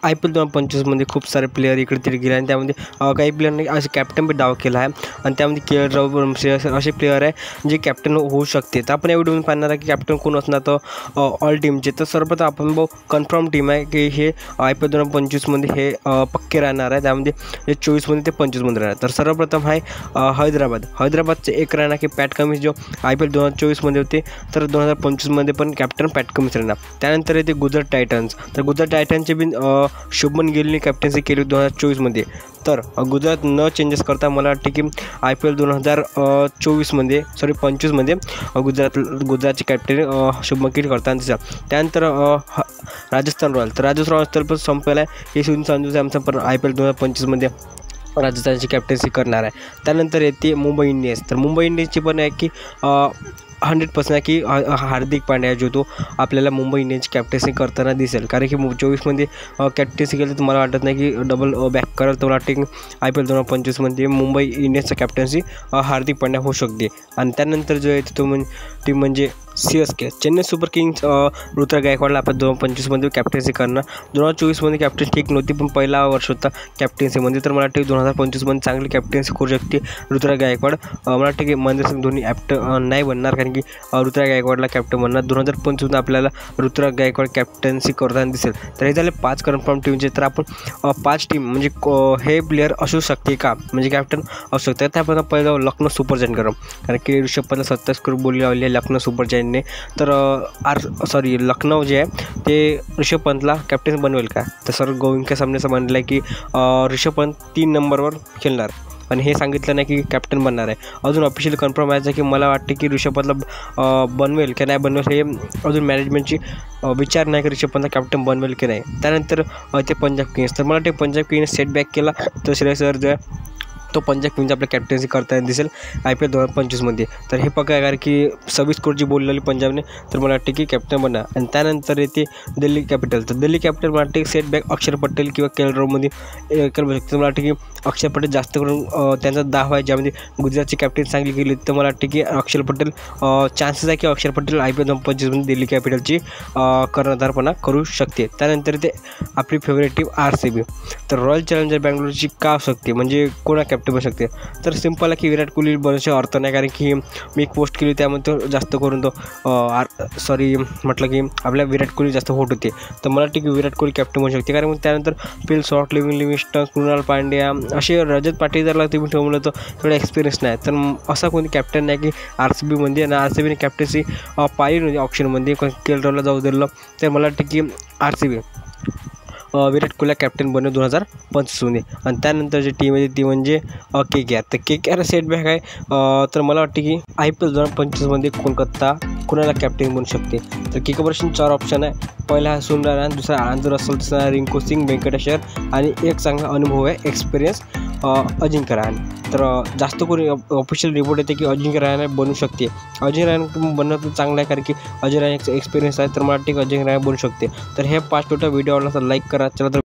IPL 2025मध्ये खूप सारे player इकडे तिकडे गेले आणि त्यामध्ये काही प्लेयरने असे कॅप्टन बी डाव केला आहे आणि त्यामध्ये KL राहुल असे प्लेयर आहे जे कॅप्टन होऊ शकते. तर आपण या व्हिडिओमध्ये पाहणार आहे की कॅप्टन कोण असणार तर ऑल टीमचे. तर सर्वप्रथम आपण कन्फर्म टीम आहे की हे IPL 2025मध्ये हे पक्के राहणार आहे. त्यामध्ये हे 24मध्ये ते 25मध्ये राहणार. तर सर्वप्रथम आहे हैदराबादचे एक राहणार की पॅट कमिन्स जो IPL 2024मध्ये होते तर 2025मध्ये पण कॅप्टन पॅट कमिन्स राहणार. त्यानंतर येते गुजरात टायटन्स. तर गुजरात टायटन्सचे बी शुभमन गिलने कॅप्टन्सी केली 2024मध्ये. तर गुजरात न चेंजेस करता मला वाटते की IPL 2025मध्ये गुजरातचे कॅप्टन शुभमन गिल करताना दिसला. त्यानंतर राजस्थान रॉयल. तर राजस्थान रॉयल पण संपलेला आहे. हे सुनील संजू सॅमसन पण IPL 2025मध्ये राजस्थानची कॅप्टन्सी करणार आहे. त्यानंतर येते मुंबई इंडियन्स. तर मुंबई इंडियन्सची पण आहे की 100% आहे की हार्दिक पांड्या जो तो आपल्याला मुंबई इंडियन्सची कॅप्टन्सी करताना दिसेल. कारण की 24मध्ये कॅप्टन्सी केली तर मला वाटत नाही की डबल बॅक करेल. तर मला वाटते की IPL 2025मध्ये मुंबई इंडियन्सचं कॅप्टन्सी हार्दिक पांड्या होऊ शकते. आणि त्यानंतर जो आहे तो टीम म्हणजे CSK Chennai super kings. Ruturaj गायकवाडला आपण 2025मध्ये कॅप्टन्सी करणार. 2024मध्ये कॅप्टन्सी ठीक नव्हती पण पहिला वर्ष होता कॅप्टन्सीमध्ये. तर मला वाटते 2025मध्ये चांगली कॅप्टन्सी करू शकते ऋतुराज गायकवाड. मला वाटते की महेंद्रसिंग धोनी नाही बनणार कारण की ऋतुराज गायकवाडला कॅप्टन बनणार. 2025 आपल्याला ऋतुराज गायकवाड कॅप्टन्सी करताना दिसेल. तर हे झाले 5 कन्फर्म टीमचे. तर आपण 5 टीम म्हणजे हे प्लेयर असू शकते का म्हणजे कॅप्टन असू शकते. त्यापासून पहिलं लखनौ सुपर जायंट करू कारण की ऋषभ पंतला 27 करोड बोली लावली आहे लखनौ सुपर जायंटने. तर लखनौ जे आहे ते ऋषभ पंतला कॅप्टन बनवेल का. तर सर गोविंका सामने असं म्हणलं आहे की ऋषभ पंत 3 नंबरवर खेळणार आणि हे सांगितलं नाही की कॅप्टन बनणार आहे. अजून ऑफिशियल कन्फर्म आहे की मला वाटते की ऋषभ पंतला बनवेल की नाही बनवेल हे अजून मॅनेजमेंटची विचार नाही की ऋषभ पंतला कॅप्टन बनवेल की नाही. त्यानंतर ते पंजाब किंग्स. तर मला वाटते पंजाब किंग्स सेटबॅक केला तर श्रेयस अय्यर जो आहे तो पंजाब किंग्स आपल्या कॅप्टन्सी करताना दिसेल IPL 2025मध्ये. तर हे पक्का कारण की 26 करोडची बोललेली पंजाबने. तर मला वाटते की कॅप्टन बनणार. आणि त्यानंतर येते दिल्ली कॅपिटल. तर दिल्ली कॅपिटल मला वाटते सेटबॅक अक्षर पटेल किंवा KL राहुलमध्ये करू शकते. मला वाटते की अक्षर पटेल जास्त करून त्यांचा दावा आहे ज्यामध्ये गुजरातची कॅप्टन चांगली केली. तर मला वाटते की अक्षर पटेल चान्सेस आहे की अक्षर पटेल IPL 2025मध्ये दिल्ली कॅपिटलची कर्णधारपणा करू शकते. त्यानंतर ते आपली फेवरेट टीम RCB. तर रॉयल चॅलेंजर बँगलोरची का शकते म्हणजे कोणा कॅप्टन बनू शकते. तर सिंपल आहे की विराट कोहली बनण्याचा अर्थ नाही कारण की मी एक पोस्ट केली त्यामध्ये तो जास्त करून तो म्हटलं की आपल्या विराट कोहली जास्त होत होते. तर मला वाटते की विराट कोहली कॅप्टन बनू शकते. कारण त्यानंतर Phil Salt Livingstone Krunal Pandya असे रजत पाटीदारला तुम्ही ठेवलं तर थोडा एक्सपिरियन्स नाही. तर असा कोणी कॅप्टन नाही की RCBमध्ये आणि RCBने कॅप्टन्सी पाहिली नव्हती ऑप्शनमध्ये KL राहुलला जाऊ दिलं. तर मला वाटते की RCB विराट कोहलीला कॅप्टन बनव 2025मध्ये. आणि त्यानंतर जी टीम आहे ती म्हणजे KKR. तर KKR सेटबॅक आहे. तर मला वाटते की IPL 2025मध्ये कोलकाता कुणाला कॅप्टन बनू शकते. तर KKRपासून 4 ऑप्शन आहे. पहिला हा सुनील राणा, दुसरा आनंद रसल, तिसरा रिंकू सिंग, व्यंकटेश अय्यर आणि एक चांगला अनुभव आहे एक्सपिरियन्स अजिंक्य रहाणे. तर जास्त करून ऑफिशियल रिपोर्ट येते की अजिंक्य रहाणे बनू शकते. अजिंक्य रहाणे बनणं तर चांगलं आहे कारण की अजिंक्य रहाणे एक्सपिरियन्स आहे. तर मला वाटते की अजिंक्य रहाणे बनू शकते. तर हे 5 टोटल व्हिडिओ आवडला तर लाईक करा. चला तर